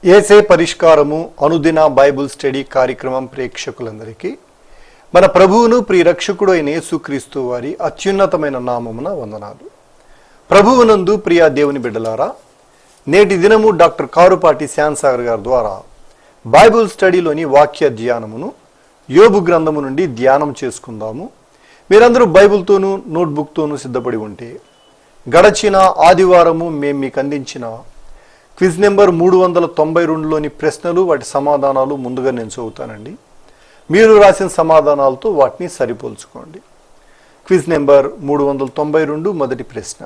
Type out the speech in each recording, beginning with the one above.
ఏసే పరిష్కారము అనుదిన Bible study కార్యక్రమం ప్రేక్షకులందరికీ మన ప్రభువును ప్రియరక్షకుడు అయిన యేసుక్రీస్తు వారి అత్యున్నతమైన నామమున వందనాలు. ప్రభువునందు ప్రియ దేవుని బిడ్డలారా, నేటి దినము డాక్టర్ కారుపాటి శ్యాన్సాగర్ గారి ద్వారా బైబుల్ స్టడీలోని వాక్య ధ్యానమును యోబు గ్రంథము నుండి ధ్యానం చేసుకుందాము. మీరందరూ బైబుల్తోనూ నోట్బుక్తోనూ సిద్ధపడి ఉంటే గడచిన ఆదివారము మేము మీకు అందించిన క్విజ్ నెంబర్ 392లోని ప్రశ్నలు వాటి సమాధానాలు ముందుగా నేను చదువుతానండి. మీరు రాసిన సమాధానాలతో వాటిని సరిపోల్చుకోండి. క్విజ్ నెంబర్ 392 మొదటి ప్రశ్న.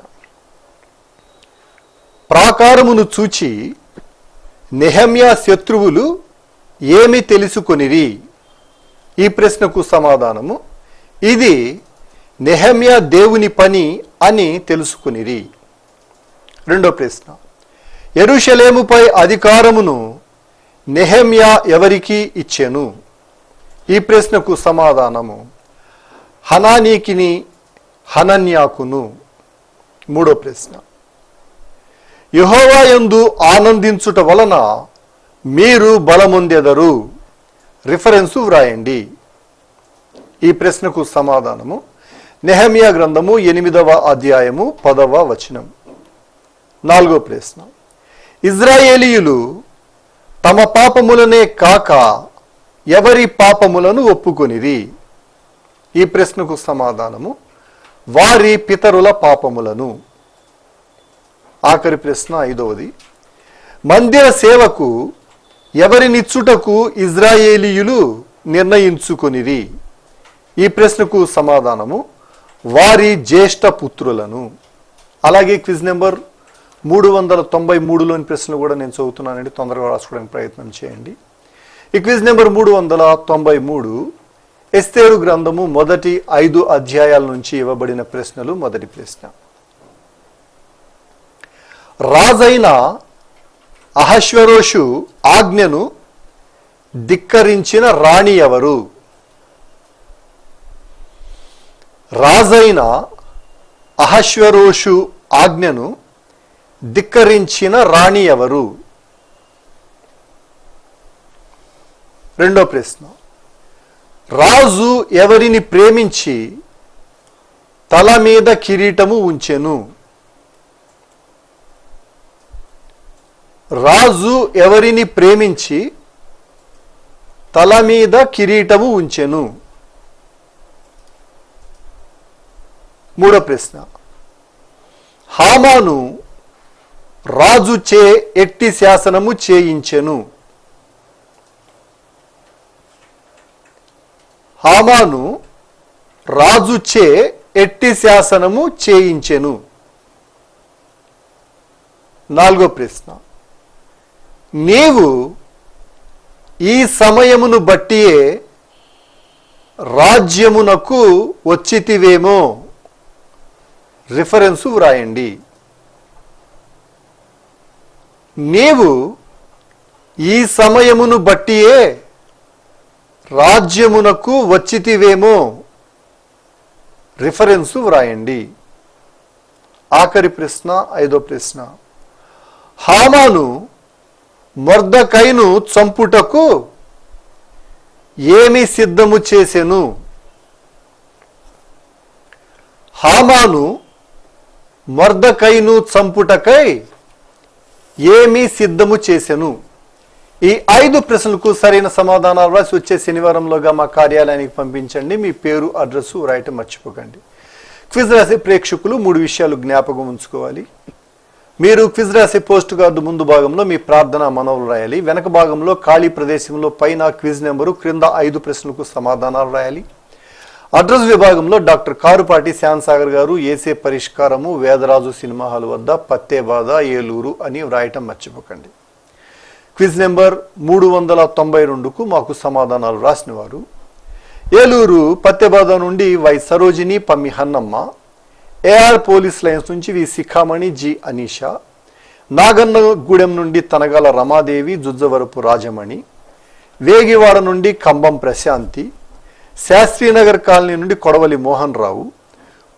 ప్రాకారమును చూచి నెహెమ్యా శత్రువులు ఏమి తెలుసుకొనిరి? ఈ ప్రశ్నకు సమాధానము, ఇది నెహెమ్యా దేవుని పని అని తెలుసుకొనిరి. రెండో ప్రశ్న. యెరూషలేముపై అధికారమును నెహెమ్యా ఎవరికి ఇచ్చెను? ఈ ప్రశ్నకు సమాధానము, హనానీకిని హనన్యాకును. మూడో ప్రశ్న. యెహోవా యందు ఆనందించుట వలన మీరు బలమొందెదరు. రిఫరెన్సు వ్రాయండి. ఈ ప్రశ్నకు సమాధానము నెహెమ్యా గ్రంథము 8వ అధ్యాయము 10వ వచనం. నాలుగో ప్రశ్న. ఇజ్రాయేలీయులు తమ పాపములనే కాక ఎవరి పాపములను ఒప్పుకొనిరి? ఈ ప్రశ్నకు సమాధానము, వారి పితరుల పాపములను. ఆఖరి ప్రశ్న ఐదవది. మందిర సేవకు ఎవరినిచ్చుటకు ఇజ్రాయేలీయులు నిర్ణయించుకొనిరి? ఈ ప్రశ్నకు సమాధానము, వారి జ్యేష్ఠ పుత్రులను. అలాగే క్విజ్ నెంబర్ 393లోని ప్రశ్నలు కూడా నేను చదువుతున్నానండి, తొందరగా రాసుకోవడానికి ప్రయత్నం చేయండి. ఈ క్విజ్ నెంబర్ 393 ఎస్తేరు గ్రంథము మొదటి 5 అధ్యాయాల నుంచి ఇవ్వబడిన ప్రశ్నలు. మొదటి ప్రశ్న. రాజైన అహష్వేరోషు ఆజ్ఞను ధిక్కరించిన రాణి ఎవరు? రాజైన అహష్వేరోషు ఆజ్ఞను ధిక్కరించిన రాణి ఎవరు? రెండో ప్రశ్న. రాజు ఎవరిని ప్రేమించి తల మీద కిరీటము ఉంచెను? రాజు ఎవరిని ప్రేమించి తల మీద కిరీటము ఉంచెను? మూడో ప్రశ్న. హామాను రాజు చే ఎట్టి శాసనము చేయించెను? హామాను రాజు చే ఎట్టి శాసనము చేయించెను? నాలుగో ప్రశ్న. నీవు ఈ సమయమును బట్టియే రాజ్యమునకు వచ్చితివేమో. రిఫరెన్సు వ్రాయండి. నీవు ఈ సమయమును బట్టియే రాజ్యమునకు వచ్చితివేమో. రిఫరెన్సు వ్రాయండి. ఆఖరి ప్రశ్న ఐదో ప్రశ్న. హామాను మొర్దెకైను చంపుటకు ఏమి సిద్ధము చేసెను? హామాను మొర్దెకైను చంపుటకై ఏమి సిద్ధము చేసెను? ఈ 5 ప్రశ్నలకు సరైన సమాధానాలు రాసి వచ్చే శనివారంలోగా మా కార్యాలయానికి పంపించండి. మీ పేరు, అడ్రస్సు రాయటం మర్చిపోకండి. క్విజ్ రాసే ప్రేక్షకులు 3 విషయాలు జ్ఞాపకం ఉంచుకోవాలి. మీరు క్విజ్ రాసే పోస్ట్ కార్డు ముందు భాగంలో మీ ప్రార్థన మనవులు రాయాలి. వెనక భాగంలో ఖాళీ ప్రదేశంలో పైన క్విజ్ నెంబరు, క్రింద 5 ప్రశ్నలకు సమాధానాలు రాయాలి. అడ్రస్ విభాగంలో డాక్టర్ కారుపాటి శ్యాన్సాగర్ గారు, ఏసే పరిష్కారము, వేదరాజు సినిమా హాల్ వద్ద, పత్తేబాద, ఏలూరు అని వ్రాయటం మర్చిపోకండి. క్విజ్ నెంబర్ 392కు మాకు సమాధానాలు రాసినవారు ఏలూరు పత్తేబాద నుండి Y Sarojini, Pammi Hannamma, AR police lines నుంచి వి శిఖామణి, జి అనీషా, నాగన్నగూడెం నుండి తనగాల రమాదేవి, జుజ్జవరపు రాజమణి, వేగివాడ నుండి కంబం ప్రశాంతి, శాస్త్రీనగర్ కాలనీ నుండి కొడవలి మోహన్ రావు,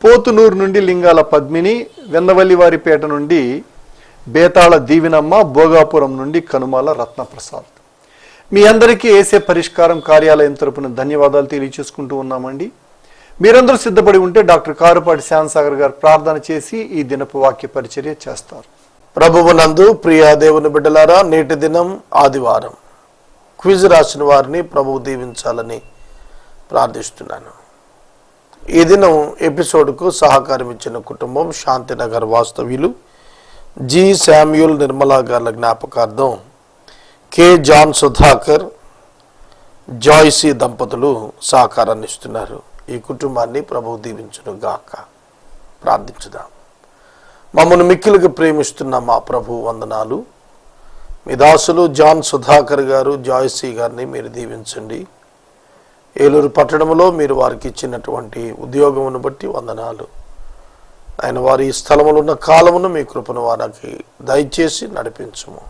పోతునూరు నుండి లింగాల పద్మిని, వెన్నవల్లివారిపేట నుండి బేతాళ దీవినమ్మ, భోగాపురం నుండి కనుమాల రత్నప్రసాద్. మీ అందరికీ ఏసే పరిష్కారం కార్యాలయం తరపున ధన్యవాదాలు తెలియచేసుకుంటూ ఉన్నామండి. మీరందరూ సిద్ధపడి ఉంటే డాక్టర్ కారుపాటి శ్యామసాగర్ గారు ప్రార్థన చేసి ఈ దినపు వాక్య పరిచర్య చేస్తారు. ప్రభువునందు ప్రియ దేవుని బిడ్డలారా, నేటి దినం ఆదివారం. క్విజ్ రాసిన వారిని ప్రభువు దీవించాలని ప్రార్థిస్తున్నాను. ఈ దినం ఎపిసోడ్కు సహకారం ఇచ్చిన కుటుంబం శాంతినగర్ వాస్తవ్యులు జి శామ్యూల్ నిర్మలా గార్ల జ్ఞాపకార్థం కె జాన్ సుధాకర్, జాయ్సీ దంపతులు సహకారాన్ని ఇస్తున్నారు. ఈ కుటుంబాన్ని ప్రభువు దీవించును గాక. ప్రార్థించుదాం. మమ్మల్ని మిక్కిలిగా ప్రేమిస్తున్న మా ప్రభు వందనాలు. మీ దాసులు జాన్ సుధాకర్ గారు, జాయ్సీ గారిని మీరు దీవించండి. ఏలూరు పట్టణంలో మీరు వారికి ఇచ్చినటువంటి ఉద్యోగమును బట్టి వందనాలు. ఆయన వారి ఈ స్థలములో ఉన్న కాలమును మీ కృపను వారికి దయచేసి నడిపించుము.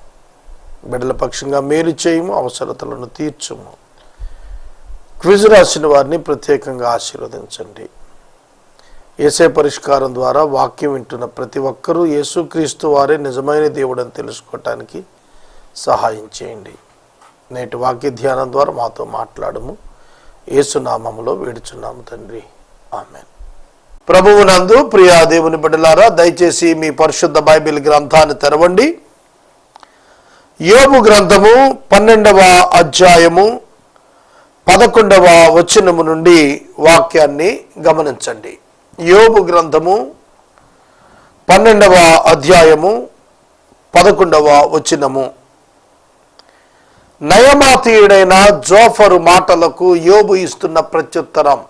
బిడ్డల పక్షంగా మేలు చేయము, అవసరతలను తీర్చుము. క్విజ్ రాసిన వారిని ప్రత్యేకంగా ఆశీర్వదించండి. యేసే పరిష్కారం ద్వారా వాక్యం వింటున్న ప్రతి ఒక్కరూ యేసుక్రీస్తు వారే నిజమైన దేవుడని తెలుసుకోవటానికి సహాయం చేయండి. నేటి వాక్య ధ్యానం ద్వారా మాతో మాట్లాడము. యేసునామములో వేడుచున్నాము తండ్రి, ఆమేన్. ప్రభువునందు ప్రియ దేవుని బిడ్డలారా, దయచేసి మీ పరిశుద్ధ బైబిల్ గ్రంథాన్ని తెరవండి. యోబు గ్రంథము 12వ అధ్యాయము 11వ వచనము నుండి వాక్యాన్ని గమనించండి. యోబు గ్రంథము 12వ అధ్యాయము 11వ వచనము. నయమాతీయుడైన జోఫరు మాటలకు యోబు ఇస్తున్న ప్రత్యుత్తరం.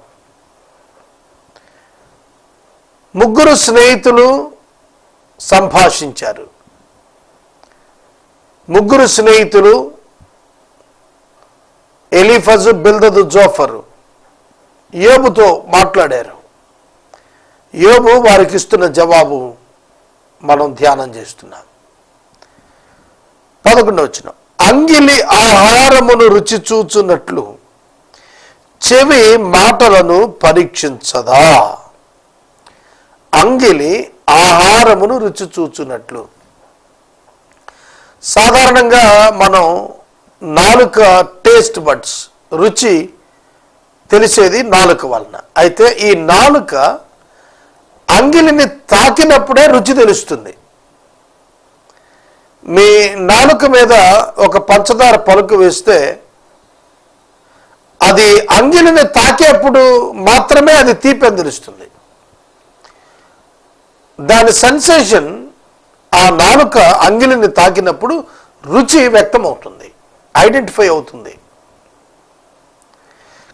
ముగ్గురు స్నేహితులు సంభాషించారు. ముగ్గురు స్నేహితులు ఎలీఫజు, బిల్దదు, జోఫరు యోబుతో మాట్లాడారు. యోబు వారికి ఇస్తున్న జవాబు మనం ధ్యానం చేస్తున్నాం. 11వ వచనం. అంగిలి ఆహారమును రుచి చూచున్నట్లు చెవి మాటలను పరీక్షించదా? అంగిలి ఆహారమును రుచి చూచున్నట్లు. సాధారణంగా మనం నాలుక టేస్ట్ బడ్స్, రుచి తెలిసేది నాలుక వలన. అయితే ఈ నాలుక అంగిలిని తాకినప్పుడే రుచి తెలుస్తుంది. మీ నాలుక మీద ఒక పంచదార పలుకు వేస్తే అది అంగిలిని తాకేప్పుడు మాత్రమే అది తీపని తెలుస్తుంది. దాని సెన్సేషన్, ఆ నాలుక అంగిలిని తాకినప్పుడు రుచి వ్యక్తం అవుతుంది, ఐడెంటిఫై అవుతుంది.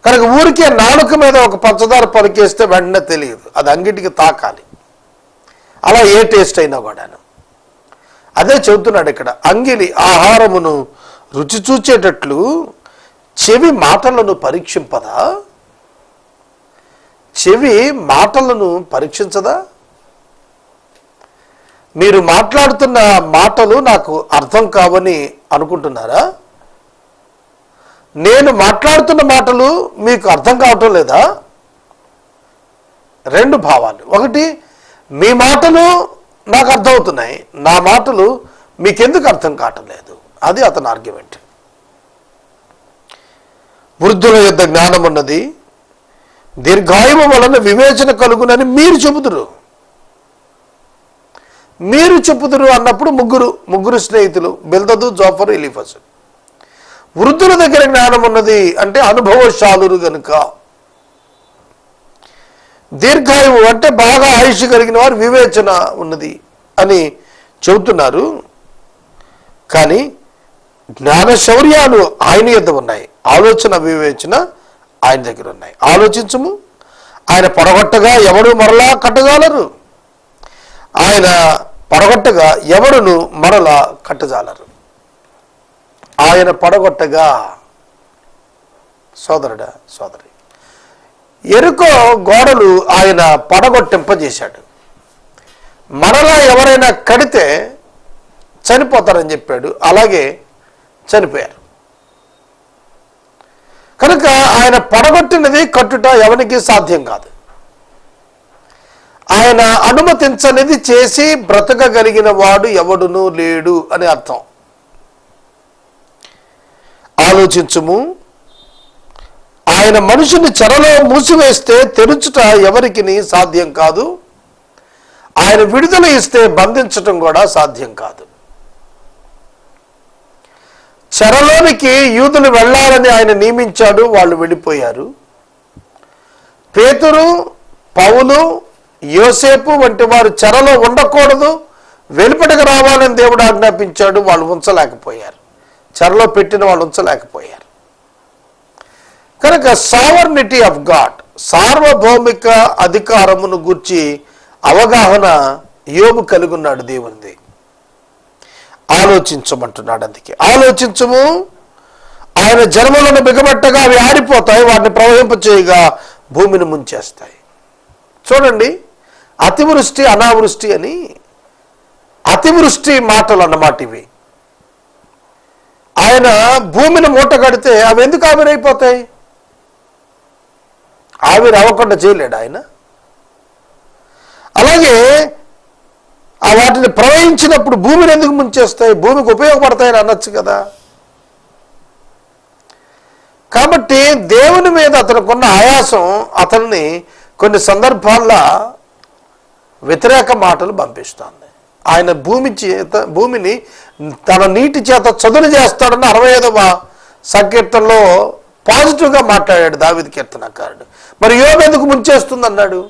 కనుక ఊరికే నాలుక మీద ఒక పంచదార పలికేస్తే వెంటనే తెలియదు, అది అంగిటికి తాకాలి. అలా ఏ టేస్ట్ అయినా కూడాను. అదే చెబుతున్నాడు ఇక్కడ. అంగిలి ఆహారమును రుచి చూచేటట్లు చెవి మాటలను పరీక్షింపదా? చెవి మాటలను పరీక్షించదా? మీరు మాట్లాడుతున్న మాటలు నాకు అర్థం కావని అనుకుంటున్నారా? నేను మాట్లాడుతున్న మాటలు మీకు అర్థం కావటం లేదా? రెండు భావాలు. ఒకటి, మీ మాటలు నాకు అర్థమవుతున్నాయి, నా మాటలు మీకెందుకు అర్థం కావటం లేదు? అది అతని ఆర్గ్యుమెంట్. వృద్ధుల యొద్ద జ్ఞానం ఉన్నది, దీర్ఘాయువు వలన వివేచన కలుగునని మీరు చెబుతురు. మీరు చెప్పుదురు అన్నప్పుడు ముగ్గురు స్నేహితులు, బిల్దదు, జోఫరు, ఎలీఫజు. వృద్ధుల దగ్గర జ్ఞానం ఉన్నది అంటే అనుభవశాలురు గనుక. దీర్ఘాయువు అంటే బాగా ఆయుష్ కలిగిన వారు, వివేచన ఉన్నది అని చెబుతున్నారు. కానీ జ్ఞాన శౌర్యాలు ఆయన యొద్ద ఉన్నాయి, ఆలోచన వివేచన ఆయన దగ్గర ఉన్నాయి. ఆలోచించము. ఆయన పడగొట్టగా ఎవడు మరలా కట్టజాలరు, ఆయన పడగొట్టగా ఎవడును మరలా కట్టజాలరు. ఆయన పడగొట్టగా, సోదరుడా సోదరి, ఎరుకో గోడలు ఆయన పడగొట్టింపజేశాడు. మరలా ఎవరైనా కడితే చనిపోతారని చెప్పాడు, అలాగే చనిపోయారు. కనుక ఆయన పడగొట్టినది కట్టుట ఎవరికి సాధ్యం కాదు. ఆయన అనుమతించనిది చేసి బ్రతకగలిగిన వాడు ఎవడునూ లేడు అని అర్థం. ఆలోచించుము, ఆయన మనిషిని చెరలో మూసివేస్తే తెరుచుట ఎవరికి సాధ్యం కాదు, ఆయన విడుదల ఇస్తే బంధించటం కూడా సాధ్యం కాదు. చెరలోనికి యూదులు వెళ్ళాలని ఆయన నియమించాడు, వాళ్ళు వెళ్ళిపోయారు. పేతురు, పౌలు, యోసేపు వంటి వారు చెరలో ఉండకూడదు, వెలుపటికి రావాలని దేవుడు ఆజ్ఞాపించాడు, వాళ్ళు ఉంచలేకపోయారు. చెరలో పెట్టిన వాళ్ళు ఉంచలేకపోయారు. కనుక సావర్నిటీ ఆఫ్ గాడ్, సార్వభౌమిక అధికారమును గూర్చి అవగాహన యోబు కలిగి ఉన్నాడు దేవునిది. ఆలోచించమంటున్నాడు. అందుకే ఆలోచించము, ఆయన జన్మలను బిగబట్టగా అవి ఆరిపోతాయి, వాటిని ప్రవహింపచేయగా భూమిని ముంచేస్తాయి. చూడండి, అతివృష్టి అనావృష్టి అని, అతివృష్టి మాటలు అన్నమాట ఇవి. ఆయన భూమిని మూట కడితే అవి ఎందుకు ఆవిరైపోతాయి? ఆవిరి అవ్వకుండా చేయలేడు ఆయన. అలాగే ఆ వాటిని ప్రవహించినప్పుడు భూమిని ఎందుకు ముంచేస్తాయి? భూమికి ఉపయోగపడతాయని అనొచ్చు కదా. కాబట్టి దేవుని మీద అతనుకున్న ఆయాసం అతన్ని కొన్ని సందర్భాల్లో వ్యతిరేక మాటలు పంపిస్తుంది. ఆయన భూమిని తన నీటి చేత చదును చేస్తాడని 65వ సంకీర్తనలో పాజిటివ్గా మాట్లాడాడు దావీదు కీర్తనకారుడు. మరి యోబు ఎందుకు ముంచేస్తుంది అన్నాడు?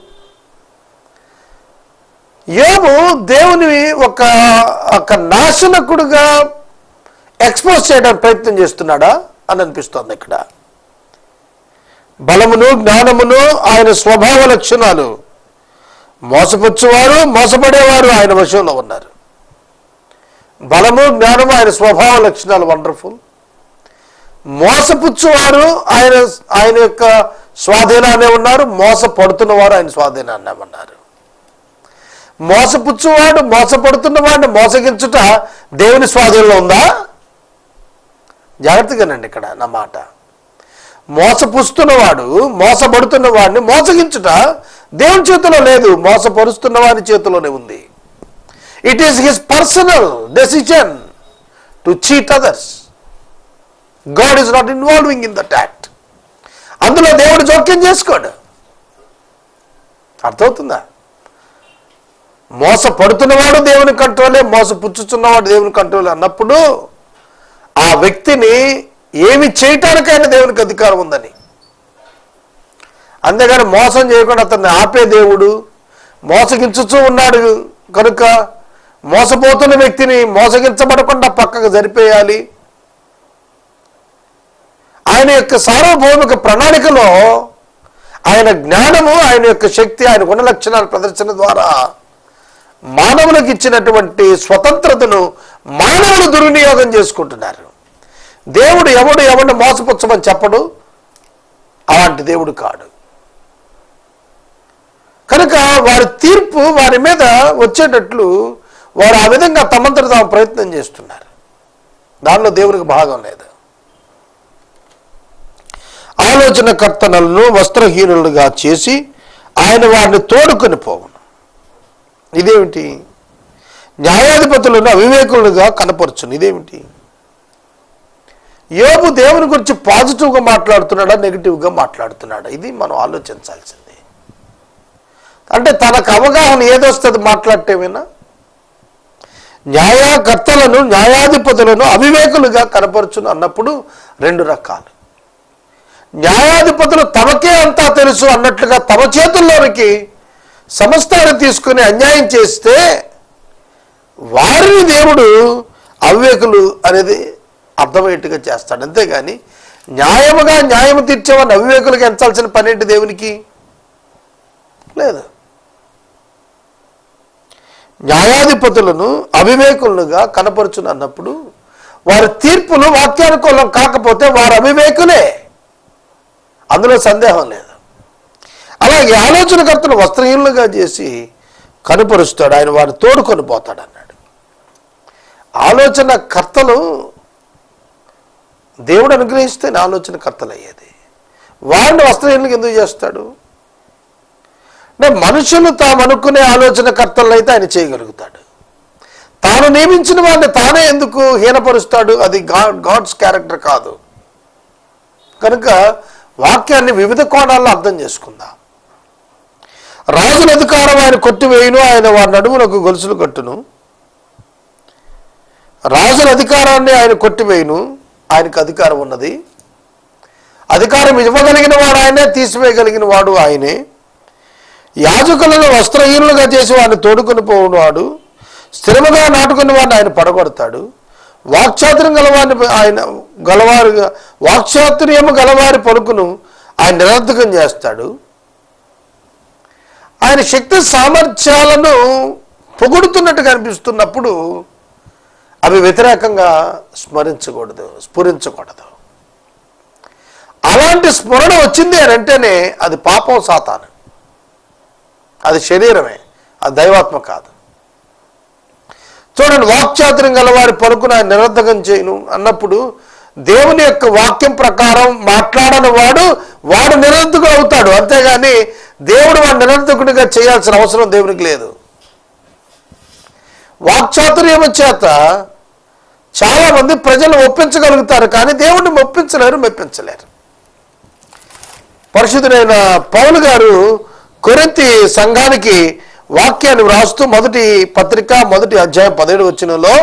యోబు దేవుని ఒక నాశనకుడుగా ఎక్స్పోజ్ చేయడానికి ప్రయత్నం చేస్తున్నాడా అని అనిపిస్తోంది ఇక్కడ. బలమును జ్ఞానమును ఆయన స్వభావ లక్షణాలు, మోసపుచ్చువారు మోసపడేవారు ఆయన వశంలో ఉన్నారు. బలము జ్ఞానము ఆయన స్వభావ లక్షణాలు వండర్ఫుల్. మోసపుచ్చువారు ఆయన యొక్క స్వాధీనాన్ని ఉన్నారు, మోసపడుతున్న వారు ఆయన స్వాధీనాన్ని ఉన్నారు. మోసపుచ్చువాడు మోసపడుతున్న వాడిని మోసగించుట దేవుని స్వాధీనంలో ఉందా? జాగ్రత్తగానండి ఇక్కడ నా మాట. మోసపుస్తున్నవాడు మోసపడుతున్న వాడిని మోసగించుట దేవుని చేతిలో లేదు, మోసపరుస్తున్న వాడి చేతిలోనే ఉంది. It is his personal decision to cheat others. God is not involving in that act. అందులో దేవుడు జోక్యం చేసుకోడు. అర్థమవుతుందా? మోసపడుతున్నవాడు దేవుని కంట్రోలే, మోసపుచ్చుతున్నవాడు దేవుని కంట్రోలే అన్నప్పుడు ఆ వ్యక్తిని ఏమి చేయటానికైనా దేవునికి అధికారం ఉందని. అంతేగాని మోసం చేయకుండా అతన్ని ఆపే దేవుడు మోసగించుతూ ఉన్నాడు కనుక మోసపోతున్న వ్యక్తిని మోసగించబడకుండా పక్కకు జరిపేయాలి. ఆయన యొక్క సార్వభౌమిక ప్రణాళికలో ఆయన జ్ఞానము, ఆయన యొక్క శక్తి, ఆయన గుణ లక్షణాల ప్రదర్శన ద్వారా మానవులకు ఇచ్చినటువంటి స్వతంత్రతను మానవులు దుర్వినియోగం చేసుకుంటున్నారు. దేవుడు ఎవరిని మోసపుచ్చమని చెప్పడు, అలాంటి దేవుడు కాడు. కనుక వారి తీర్పు వారి మీద వచ్చేటట్లు వారు ఆ విధంగా తమంతట తాము ప్రయత్నం చేస్తున్నారు. దానిలో దేవునికి భాగం లేదు. ఆలోచనకర్తలను వస్త్రహీనులుగా చేసి ఆయన వారిని తోడుకొని పోవును. ఇదేమిటి? న్యాయాధిపతులను అవివేకులుగా కనపరచును. ఇదేమిటి? యోబు దేవుని గురించి పాజిటివ్గా మాట్లాడుతున్నాడా, నెగిటివ్గా మాట్లాడుతున్నాడా? ఇది మనం ఆలోచించాల్సింది. అంటే తనకు అవగాహన ఏదొస్తుంది మాట్లాడటమేనా? న్యాయకర్తలను న్యాయాధిపతులను అవివేకులుగా కనపరచును అన్నప్పుడు రెండు రకాలు. న్యాయాధిపతులు తమకే అంతా తెలుసు అన్నట్లుగా తమ చేతుల్లోనికి సమస్తాన్ని తీసుకుని అన్యాయం చేస్తే వారిని దేవుడు అవివేకులు అనేది అర్థమయ్యేట్టుగా చేస్తాడు. అంతేగాని న్యాయముగా న్యాయము తీర్చేవాడిని అవివేకులుగా ఎంచాల్సిన పని ఏంటి దేవునికి? లేదు. న్యాయాధిపతులను అవివేకులుగా కనపరచును అన్నప్పుడు వారి తీర్పులు వాక్యానుకూలం కాకపోతే వారు అవివేకులే, అందులో సందేహం లేదు. అలాగే ఆలోచనకర్తను వస్త్రహీనులుగా చేసి కనుపరుస్తాడు, ఆయన వారిని తోడుకొని పోతాడు అన్నాడు. ఆలోచనకర్తలు దేవుడు అనుగ్రహిస్తేనే ఆలోచనకర్తలు అయ్యేది. వారిని వస్త్రహీనులుగా ఎందుకు చేస్తాడు? అంటే మనుషులు తాము అనుకునే ఆలోచనకర్తలను అయితే ఆయన చేయగలుగుతాడు. తాను నియమించిన వాడిని తానే ఎందుకు హీనపరుస్తాడు? అది గాడ్స్ క్యారెక్టర్ కాదు. కనుక వాక్యాన్ని వివిధ కోణాల్లో అర్థం చేసుకుందాం. రాజుల అధికారం ఆయన కొట్టివేయును, ఆయన వారి నడుములకు గొలుసులు కట్టును. రాజుల అధికారాన్ని ఆయన కొట్టివేయును, ఆయనకు అధికారం ఉన్నది. అధికారం ఇవ్వగలిగిన వాడు ఆయనే, తీసివేయగలిగిన వాడు ఆయనే. యాజకులను వస్త్రహీనులుగా చేసి వాడిని తోడుకొని పోవువాడు, స్థిరముగా నాటుకుని వాడిని ఆయన పడగొడతాడు. వాక్చాతుర్యం గలవారి పలుకును ఆయన నిరర్థకం చేస్తాడు. ఆయన శక్తి సామర్థ్యాలను పొగుడుతున్నట్టుగా అనిపిస్తున్నప్పుడు అవి వ్యతిరేకంగా స్ఫురించకూడదు. అలాంటి స్మరణ వచ్చింది అని అంటేనే అది పాపం, సాతాను. అది శరీరమే, అది దైవాత్మ కాదు. చూడండి, వాక్చాతుర్యం గలవారి పలుకును ఆయన నిరర్థకం చేయను అన్నప్పుడు దేవుని యొక్క వాక్యం ప్రకారం మాట్లాడని వాడు నిరర్థకుడు అవుతాడు. అంతేగాని దేవుడు వాడు నిరర్థకుడిగా చేయాల్సిన అవసరం దేవునికి లేదు. వాక్చాతుర్యం చేత చాలా మంది ప్రజలు ఒప్పించగలుగుతారు, కానీ దేవుడిని మెప్పించలేరు. పరిశుద్ధుడైన పౌలు గారు కొరింథీ సంఘానికి వాక్యాన్ని వ్రాస్తూ మొదటి పత్రిక 1వ అధ్యాయం 17వ వచనంలో,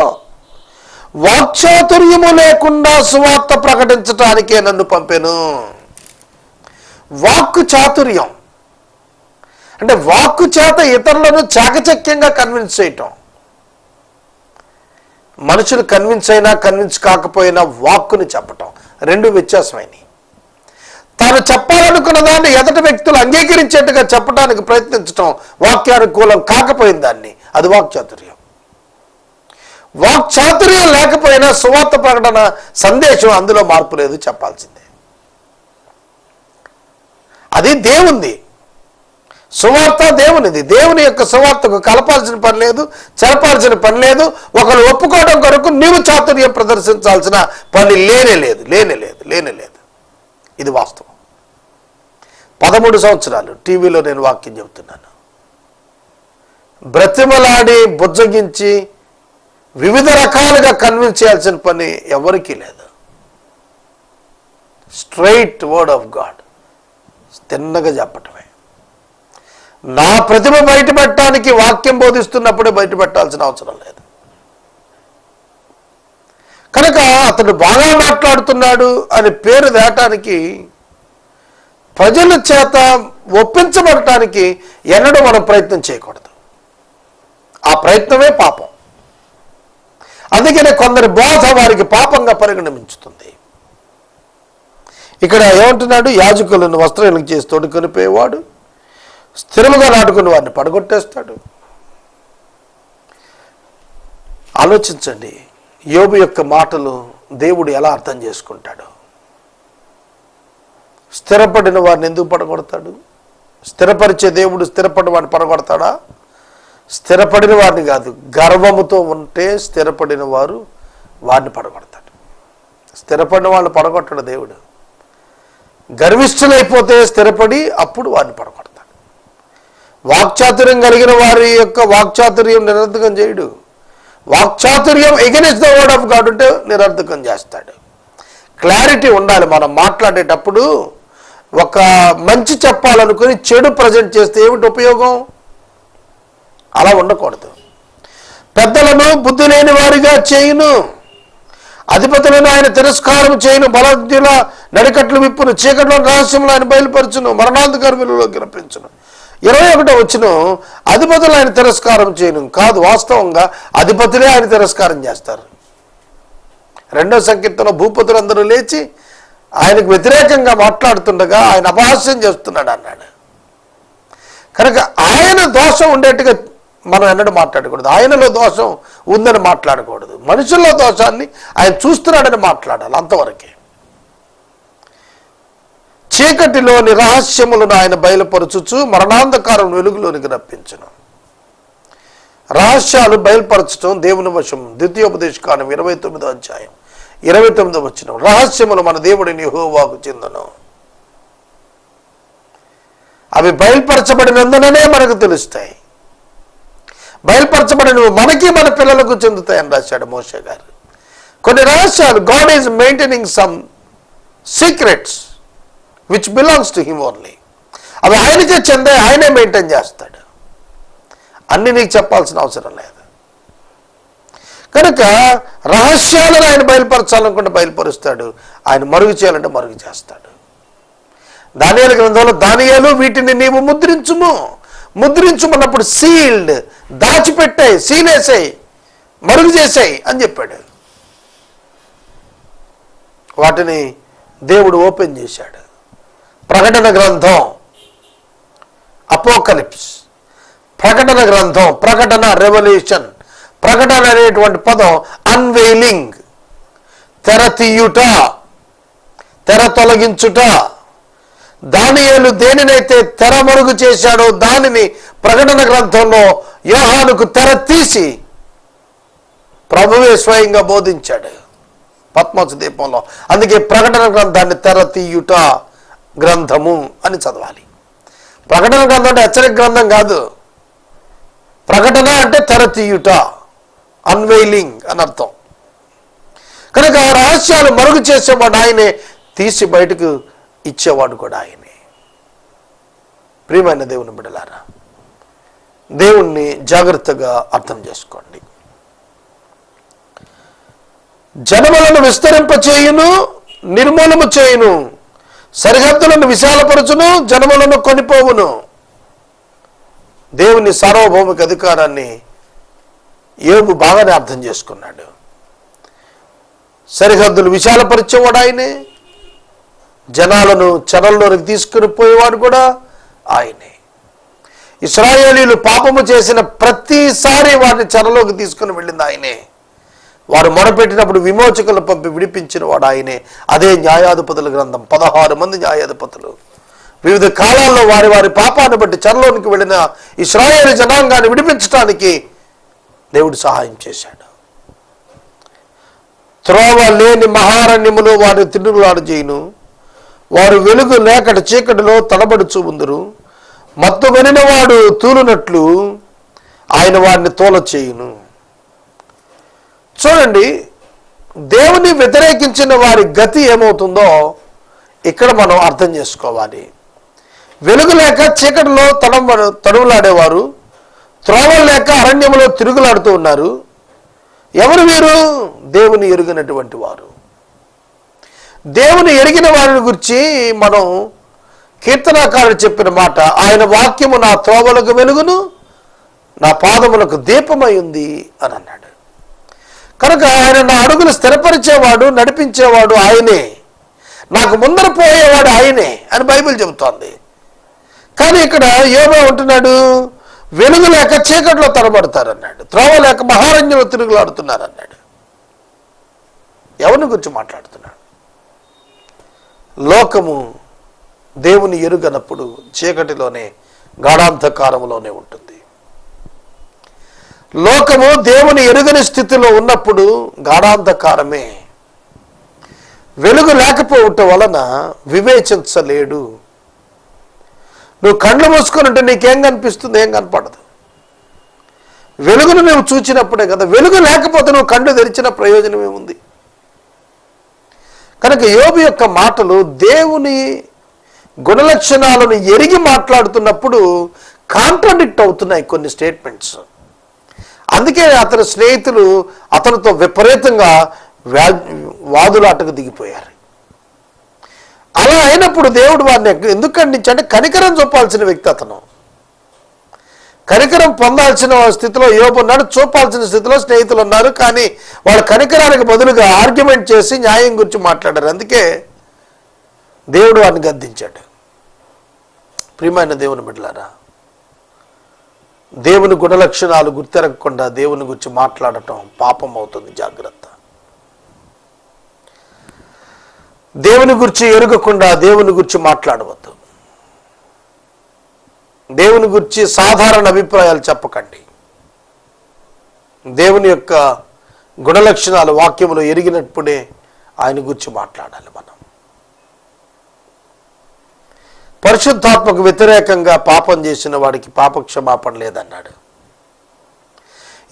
వాక్చాతుర్యము లేకుండా సువార్త ప్రకటించటానికే నన్ను పంపెను. వాక్కు చాతుర్యం అంటే వాక్కు చేత ఇతరులను చాకచక్యంగా కన్విన్స్ చేయటం. మనుషులు కన్విన్స్ కాకపోయినా వాక్కుని చెప్పటం రెండు వ్యత్యాసమైనవి. తాను చెప్పాలనుకున్న దాన్ని ఎదుటి వ్యక్తులు అంగీకరించేట్టుగా చెప్పడానికి ప్రయత్నించటం వాక్యానుకూలం కాకపోయిన దాన్ని, అది వాక్చాతుర్యం. వాక్చాతుర్యం లేకపోయినా సువార్త ప్రకటన సందేశం అందులో మార్పు లేదు, చెప్పాల్సిందే. అది దేవుంది, సువార్త దేవునిది. దేవుని యొక్క సువార్తకు కలపాల్సిన పని లేదు, చెరపాల్సిన పని లేదు. ఒకరు ఒప్పుకోవడం కొరకు నీవు చాతుర్యం ప్రదర్శించాల్సిన పని లేనే లేదు. ఇది వాస్తవం. 13 సంవత్సరాలు టీవీలో నేను వాక్యం చెబుతున్నాను. బ్రతిమలాడి బుజ్జగించి వివిధ రకాలుగా కన్విన్స్ చేయాల్సిన పని ఎవరికీ లేదు. స్ట్రైట్ వర్డ్ ఆఫ్ గాడ్, తిన్నగా చెప్పటమే. నా ప్రతిభ బయటపెట్టడానికి వాక్యం బోధిస్తున్నప్పుడే బయటపెట్టాల్సిన అవసరం లేదు. కనుక అతడు బాగా మాట్లాడుతున్నాడు అని పేరు తేటానికి, ప్రజల చేత ఒప్పించబడటానికి ఎన్నడూ మనం ప్రయత్నం చేయకూడదు. ఆ ప్రయత్నమే పాపం. అందుకనే కొందరి బోధ వారికి పాపంగా పరిగణించుతుంది. ఇక్కడ ఏమంటున్నాడు? యాజకులను వస్త్రహీనం చేసి తోడుకొని పోయేవాడు, స్థిరముగా నాటుకుని వారిని పడగొట్టేస్తాడు. ఆలోచించండి, యోబు యొక్క మాటలు దేవుడు ఎలా అర్థం చేసుకుంటాడు? స్థిరపడిన వారిని ఎందుకు పడగొడతాడు? స్థిరపరిచే దేవుడు స్థిరపడిన వాడిని పడగొడతాడా? స్థిరపడిన వారిని కాదు, గర్వముతో ఉంటే స్థిరపడిన వారు వారిని పడగొడతాడు. స్థిరపడిన వాళ్ళని పడగొట్టడు దేవుడు. గర్విష్ఠులైపోతే స్థిరపడి అప్పుడు వారిని పడగొడతాడు. వాక్చాతుర్యం కలిగిన వారి యొక్క వాక్చాతుర్యం నిరర్థకం చేయడు. వాక్చాతుర్యం against the word of God ఉంటే నిరర్థకం చేస్తాడు. క్లారిటీ ఉండాలి. మనం మాట్లాడేటప్పుడు ఒక మంచి చెప్పాలనుకుని చెడు ప్రజెంట్ చేస్తే ఏమిటి ఉపయోగం? అలా ఉండకూడదు. పెద్దలను బుద్ధి లేని వారిగా చేయును, అధిపతులను ఆయన తిరస్కారం చేయను, బలజ్ఞుల నడికట్లు విప్పును, చీకట్లో రహస్యంలో ఆయన బయలుపరచును, మరణాంధకర్మిలోకి రప్పించును. 21వ వచనం, అధిపతులు ఆయన తిరస్కారం చేయను కాదు, వాస్తవంగా అధిపతులే ఆయన తిరస్కారం చేస్తారు. 2వ సంకీర్తనలో భూపతులందరూ లేచి ఆయనకు వ్యతిరేకంగా మాట్లాడుతుండగా ఆయన అపహాస్యం చేస్తున్నాడు అన్నాడు. కనుక ఆయన దోషం ఉండేట్టుగా మనం ఎన్నడూ మాట్లాడకూడదు. ఆయనలో దోషం ఉందని మాట్లాడకూడదు. మనుషుల్లో దోషాన్ని ఆయన చూస్తున్నాడని మాట్లాడాలి, అంతవరకే. చీకటిలోని రహస్యములను ఆయన బయలుపరచుచు మరణాంధకారం వెలుగులోనికి రప్పించును. రహస్యాలు బయలుపరచడం దేవుని వశం. ద్వితీయోపదేశకాండం 29వ అధ్యాయం 29వ వచనం. రహస్యములు మన దేవుడిని యెహోవాకు చెందును. అవి బయలుపరచబడినందుననే మనకు తెలుస్తాయి. బయలుపరచబడినవి మనకి మన పిల్లలకు చెందుతాయని రాశాడు మోషే గారు. కొన్ని రహస్యాలు God is maintaining some secrets which belongs to him only. అవి ఆయనకే చెందే, ఆయనే మెయింటైన్ చేస్తాడు. అన్ని నీకు చెప్పాల్సిన అవసరం లేదు. కనుక రహస్యాలను ఆయన బయలుపరచాలనుకుంటే బయలుపరుస్తాడు, ఆయన మరుగు చేయాలంటే మరుగు చేస్తాడు. దానియేలు గ్రంథంలో దానియేలు వీటిని నీవు ముద్రించుమన్నప్పుడు సీల్డ్, దాచిపెట్టాయి, సీలేసాయి, మరుగు చేసాయి అని చెప్పాడు. వాటిని దేవుడు ఓపెన్ చేశాడు. ప్రకటన గ్రంథం, అపోకలిప్స్, ప్రకటన గ్రంథం, ప్రకటన, రెవల్యూషన్. ప్రకటన అనేటువంటి పదం అన్వెయిలింగ్, తెర తీయుట, తెర తొలగించుట. దానియేలు దేనినైతే తెర మరుగు చేశాడో దానిని ప్రకటన గ్రంథంలో యోహానుకు తెర తీసి ప్రభువే స్వయంగా బోధించాడు పద్మోస్ దీపంలో. అందుకే ప్రకటన గ్రంథాన్ని తెర తీయుట గ్రంథము అని చదవాలి. ప్రకటన గ్రంథం అంటే హెచ్చరిక గ్రంథం కాదు. ప్రకటన అంటే తెర తీయుట, అన్వెయిలింగ్ అని అర్థం. కనుక రహస్యాలు మరుగు చేసేవాడు ఆయనే, తీసి బయటకు ఇచ్చేవాడు కూడా ఆయనే. ప్రియమైన దేవుని బిడ్డలారా, దేవుణ్ణి జాగ్రత్తగా అర్థం చేసుకోండి. జనములను విస్తరింపచేయును, నిర్మూలము చేయును, సరిహద్దులను విశాలపరచును, జనములను కొనిపోవును. దేవుని సార్వభౌమిక అధికారాన్ని యోబు బాగానే అర్థం చేసుకున్నాడు. సరిహద్దులు విశాలపరిచేవాడు ఆయనే, జనాలను చెరల్లోనికి తీసుకుని పోయేవాడు కూడా ఆయనే. ఇశ్రాయేలీయులు పాపము చేసిన ప్రతిసారి వారిని చెరలోకి తీసుకుని వెళ్ళింది ఆయనే. వారు మొరపెట్టినప్పుడు విమోచకులు పంపి విడిపించిన వాడు ఆయనే. అదే న్యాయాధిపతుల గ్రంథం. 16 మంది న్యాయాధిపతులు వివిధ కాలాల్లో వారి వారి పాపాన్ని బట్టి చెరలోనికి వెళ్ళిన ఇశ్రాయేలు జనాంగాన్ని విడిపించడానికి దేవుడు సహాయం చేశాడు. త్రోవ లేని మహారణ్యములో వారిని తిరుగులాడు చేయును, వారు వెలుగు లేకట చీకటిలో తడబడుచు ఉందరు. మత్తు వెనిన వాడు తూలునట్లు ఆయన వారిని తోల చేయును. చూడండి, దేవుని వ్యతిరేకించిన వారి గతి ఏమవుతుందో ఇక్కడ మనం అర్థం చేసుకోవాలి. వెలుగు లేక చీకటిలో తడువులాడేవారు, త్రోవలు లేక అరణ్యములో తిరుగులాడుతూ ఉన్నారు. ఎవరు వీరు? దేవుని ఎరుగినటువంటి వారు. దేవుని ఎరిగిన వారిని గురించి మనం కీర్తనాకారుడు చెప్పిన మాట, ఆయన వాక్యము నా త్రోవలకు వెలుగును, నా పాదములకు దీపమై ఉంది అని అన్నాడు. కనుక ఆయన నా అడుగులు స్థిరపరిచేవాడు, నడిపించేవాడు ఆయనే, నాకు ముందర పోయేవాడు ఆయనే అని బైబిల్ చెబుతోంది. కానీ ఇక్కడ యోబు ఉంటున్నాడు, వెలుగు లేక చీకట్లో తడబడతారన్నాడు, త్రోవ లేక మహారణ్యంలో తిరుగులాడుతున్నారు అన్నాడు. ఎవరిని గురించి మాట్లాడుతున్నాడు? లోకము దేవుని ఎరుగనప్పుడు చీకటిలోనే, గాఢాంధకారంలోనే ఉంటుంది. లోకము దేవుని ఎరుగని స్థితిలో ఉన్నప్పుడు గాఢాంధకారమే. వెలుగు లేకపోవటం వలన వివేచించలేడు. నువ్వు కళ్ళు మూసుకొని ఉంటే నీకేం కనిపిస్తుంది? ఏం కనపడదు. వెలుగును నువ్వు చూచినప్పుడే కదా. వెలుగు లేకపోతే నువ్వు కళ్ళు తెరిచిన ప్రయోజనం ఏముంది? కనుక యోబు యొక్క మాటలు దేవుని గుణలక్షణాలను ఎరిగి మాట్లాడుతున్నప్పుడు కాంట్రాడిక్ట్ అవుతున్నాయి కొన్ని స్టేట్మెంట్స్. అందుకే అతని స్నేహితులు అతనితో విపరీతంగా వాదులాటకు దిగిపోయారు. అలా అయినప్పుడు దేవుడు వారిని ఎందుకు ఖండించంటే, కనికరం చూపాల్సిన వ్యక్తి అతను. కనికరం పొందాల్సిన స్థితిలో యోబు ఉన్నాడు, చూపాల్సిన స్థితిలో స్నేహితులు ఉన్నారు. కానీ వాళ్ళ కనికరానికి బదులుగా ఆర్గ్యుమెంట్ చేసి న్యాయం గురించి మాట్లాడారు. అందుకే దేవుడు వారిని గద్దించాడు. ప్రియమైన దేవుని బిడ్డలారా, దేవుని గుణలక్షణాలు గుర్తెరగకుండా దేవుని గురించి మాట్లాడటం పాపం అవుతుంది. జాగ్రత్త. దేవుని గురించి ఎరుగకుండా దేవుని గురించి మాట్లాడవద్దు. దేవుని గురించి సాధారణ అభిప్రాయాలు చెప్పకండి. దేవుని యొక్క గుణలక్షణాలు వాక్యములో ఎరిగినప్పుడే ఆయన గురించి మాట్లాడాలి మనం. పరిశుద్ధాత్మకు వ్యతిరేకంగా పాపం చేసిన వాడికి పాపక్షమాపణ లేదన్నాడు.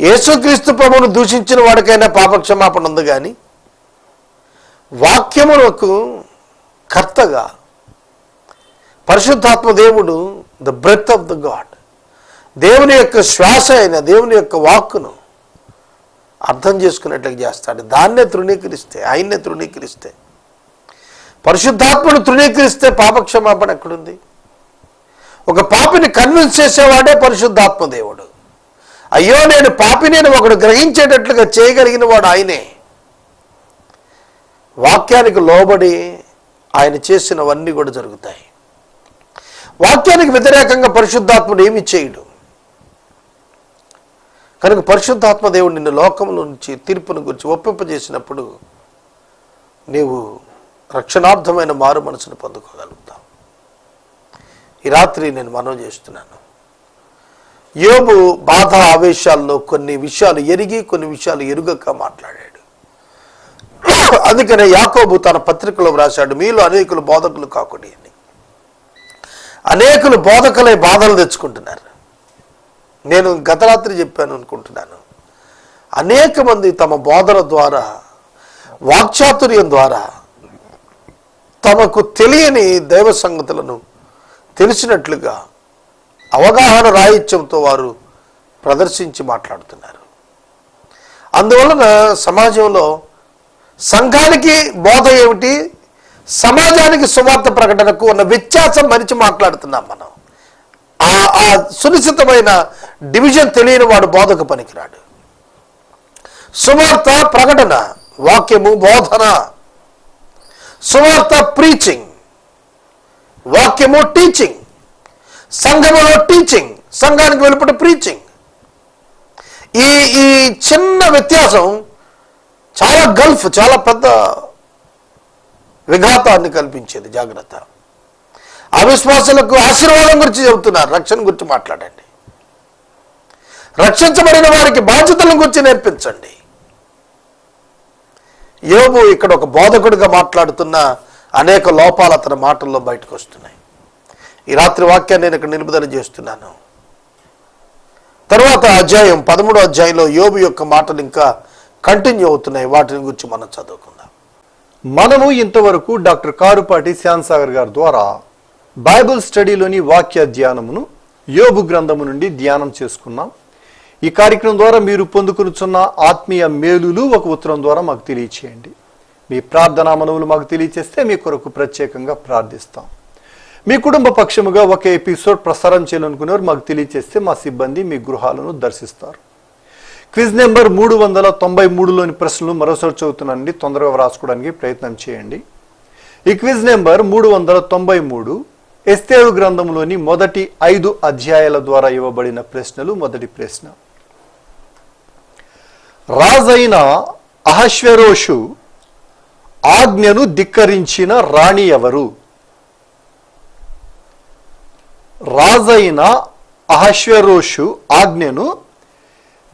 యేసుక్రీస్తు ప్రభువును దూషించిన వాడికైనా పాపక్షమాపణ ఉంది, కానీ వాక్యములకు కర్తగా పరిశుద్ధాత్మ దేవుడు, the breath of the God, దేవుని యొక్క శ్వాస అయిన దేవుని యొక్క వాక్కును అర్థం చేసుకున్నట్లుగా చేస్తాడు. దాన్నే తృణీకరిస్తే, ఆయన్నే తృణీకరిస్తే, పరిశుద్ధాత్మను తృణీకరిస్తే పాపక్షమాపణ ఎక్కడుంది? ఒక పాపిని కన్విన్స్ చేసేవాడే పరిశుద్ధాత్మ దేవుడు. అయ్యో నేను పాపిని ఒకడు గ్రహించేటట్లుగా చేయగలిగిన వాడు ఆయనే. వాక్యానికి లోబడి ఆయన చేసినవన్నీ కూడా జరుగుతాయి. వాక్యానికి వ్యతిరేకంగా పరిశుద్ధాత్ముడు ఏమి చేయడు. కనుక పరిశుద్ధాత్మ దేవుడు నిన్ను లోకముల నుంచి తీర్పును గురించి ఒప్పింపజేసినప్పుడు నీవు రక్షణార్థమైన మారు మనసును పొందుకోగలుగుతావు. ఈ రాత్రి నేను మనవి చేస్తున్నాను, యోబు బాధ ఆవేశాల్లో కొన్ని విషయాలు ఎరిగి కొన్ని విషయాలు ఎరుగక మాట్లాడాడు. అందుకనే యాకోబు తన పత్రికలో వ్రాశాడు, మీలో అనేకులు బోధకులు కాకుడి అని. అనేకులు బోధకులై బాధలు తెచ్చుకుంటున్నారు. నేను గత రాత్రి చెప్పాను అనుకుంటున్నాను, అనేక మంది తమ బోధన ద్వారా, వాక్చాతుర్యం ద్వారా తమకు తెలియని దైవ సంగతులను తెలిసినట్లుగా అవగాహన రాహిత్యంతో వారు ప్రదర్శించి మాట్లాడుతున్నారు. అందువలన సమాజంలో సంఘానికి బోధ ఏమిటి, సమాజానికి సువార్త ప్రకటనకు ఉన్న వ్యత్యాసం మరిచి మాట్లాడుతున్నాం మనం. ఆ సునిశ్చితమైన డివిజన్ తెలియని వాడు బోధకు పనికిరాడు. సువార్త ప్రకటన, వాక్యము బోధన. సువార్త ప్రీచింగ్, వాక్యము టీచింగ్. సంఘములో టీచింగ్, సంఘానికి వెలుపట ప్రీచింగ్. ఈ చిన్న వ్యత్యాసం చాలా గల్ఫ్, చాలా పెద్ద విఘాతాన్ని కల్పించేది. జాగ్రత్త. అవిశ్వాసులకు ఆశీర్వాదం గురించి చెబుతున్నారు, రక్షణ గురించి మాట్లాడండి. రక్షించబడిన వారికి బాధ్యతల గురించి నేర్పించండి. యోబు ఇక్కడ ఒక బోధకుడిగా మాట్లాడుతున్న అనేక లోపాలు అతని మాటల్లో బయటకు వస్తున్నాయి. ఈ రాత్రి వాక్యాన్ని నేను ఇక్కడ నిలుపుదల చేస్తున్నాను. తర్వాత అధ్యాయం 13వ అధ్యాయంలో యోబు యొక్క మాటలు ఇంకా కంటిన్యూ అవుతున్నాయి. వాటిని గురించి మనం చదువుకుందాం. మనము ఇంతవరకు డాక్టర్ కారుపాటి శ్యాన్సాగర్ గారి ద్వారా బైబిల్ స్టడీలోని వాక్య ధ్యానమును యోబు గ్రంథము నుండి ధ్యానం చేసుకున్నాం. ఈ కార్యక్రమం ద్వారా మీరు పొందుకునుచున్న ఆత్మీయ మేలులు ఒక ఉత్తరం ద్వారా మాకు తెలియచేయండి. మీ ప్రార్థనా మనవులు మాకు తెలియచేస్తే మీ కొరకు ప్రత్యేకంగా ప్రార్థిస్తాం. మీ కుటుంబ పక్షముగా ఒక ఎపిసోడ్ ప్రసారం చేయాలనుకునేవారు మాకు తెలియచేస్తే మా సిబ్బంది మీ గృహాలను దర్శిస్తారు. క్విజ్ నెంబర్ 393లోని ప్రశ్నలు మరోసారి చదువుతున్నానండి, తొందరగా వ్రాసుకోవడానికి ప్రయత్నం చేయండి. ఈ క్విజ్ నెంబర్ 393 ఎస్తేరు గ్రంథంలోని మొదటి 5 అధ్యాయాల ద్వారా ఇవ్వబడిన ప్రశ్నలు. మొదటి ప్రశ్న, రాజైన అహశ్వేరోషు ఆజ్ఞను ధిక్కరించిన రాణి ఎవరు? రాజైన అహశ్వేరోషు ఆజ్ఞను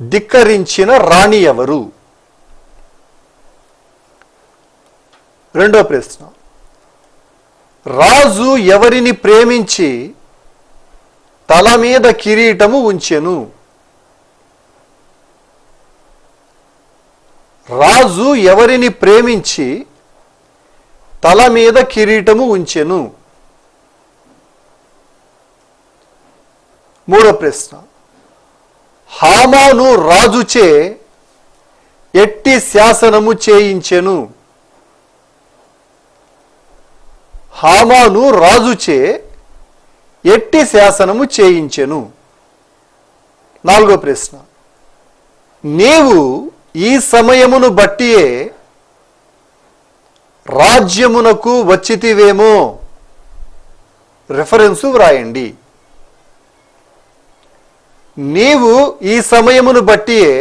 ధిక్కరించిన రాణి ఎవరు? రెండో ప్రశ్న, రాజు ఎవరిని ప్రేమించి తల మీద కిరీటము ఉంచెను? రాజు ఎవరిని ప్రేమించి తల మీద కిరీటము ఉంచెను? మూడో ప్రశ్న, హామాను రాజుచే ఎట్టి శాసనము చేయించెను? హామాను రాజుచే ఎట్టి శాసనము చేయించెను? నాలుగో ప్రశ్న, నీవు ఈ సమయమును బట్టియే రాజ్యమునకు వచ్చితివేమో? రిఫరెన్సు వ్రాయండి. నీవు ఈ సమయమును బట్టియే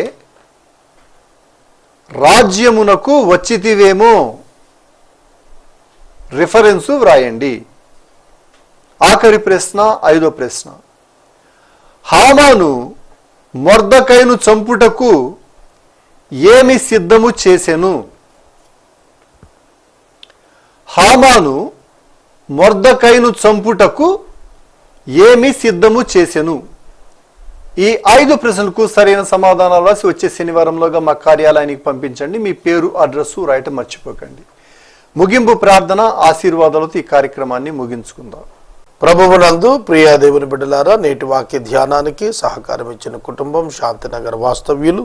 రాజ్యమునకు వచ్చితివేమో? రిఫరెన్సు వ్రాయండి. ఆఖరి ప్రశ్న, ఐదో ప్రశ్న, హామాను మొర్దెకైను చంపుటకు ఏమి సిద్ధము చేసెను? హామాను మొర్దెకైను చంపుటకు ఏమి సిద్ధము చేసెను? ఈ 5 ప్రశ్నలకు సరైన సమాధానాలు రాసి వచ్చే శనివారంలోగా మా కార్యాలయానికి పంపించండి. మీ పేరు, అడ్రస్సు రాయటం మర్చిపోకండి. ముగింపు ప్రార్థన, ఆశీర్వాదాలతో ఈ కార్యక్రమాన్ని ముగించుకుందాం. ప్రభువునందు ప్రియా దేవుని బిడ్డలారా, నేటి వాక్య ధ్యానానికి సహకారం ఇచ్చిన కుటుంబం శాంతినగర్ వాస్తవ్యులు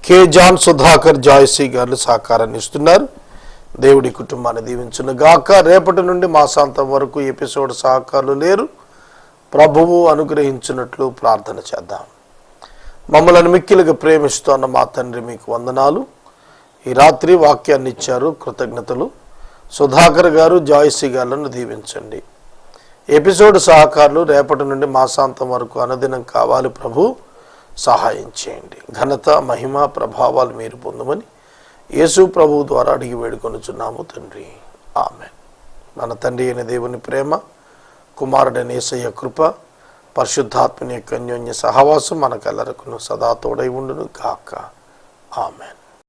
కె జాన్ సుధాకర్ జాయ్సీ గారు సహకారాన్ని ఇస్తున్నారు. దేవుడి కుటుంబాన్ని దీవించును గాక. రేపటి నుండి మాసాంతం వరకు ఎపిసోడ్ సహకారులు లేరు. ప్రభువు అనుగ్రహించినట్లు ప్రార్థన చేద్దాం. మమ్మల్ని మిక్కిలిగా ప్రేమిస్తున్న మా తండ్రి, మీకు వందనాలు. ఈ రాత్రి వాక్యాన్ని ఇచ్చారు, కృతజ్ఞతలు. సుధాకర్ గారు, జాయ్సీ గారులను దీవించండి. ఎపిసోడ్ సహకారులు రేపటి నుండి మాసాంతం వరకు అనుదినం కావాలి. ప్రభు సహాయం చేయండి. ఘనత, మహిమ, ప్రభావాలు మీరు పొందమని యేసు ప్రభువు ద్వారా అడిగి వేడుకొనుచున్నాము తండ్రి. ఆమేన్. మన తండ్రి అయిన దేవుని ప్రేమ, కుమారుడైన యేసయ్య కృప, పరిశుద్ధాత్మని యొక్క అన్యోన్య సహవాసం మనకెల్లరకును సదా తోడై ఉండును గాక. ఆమేన్.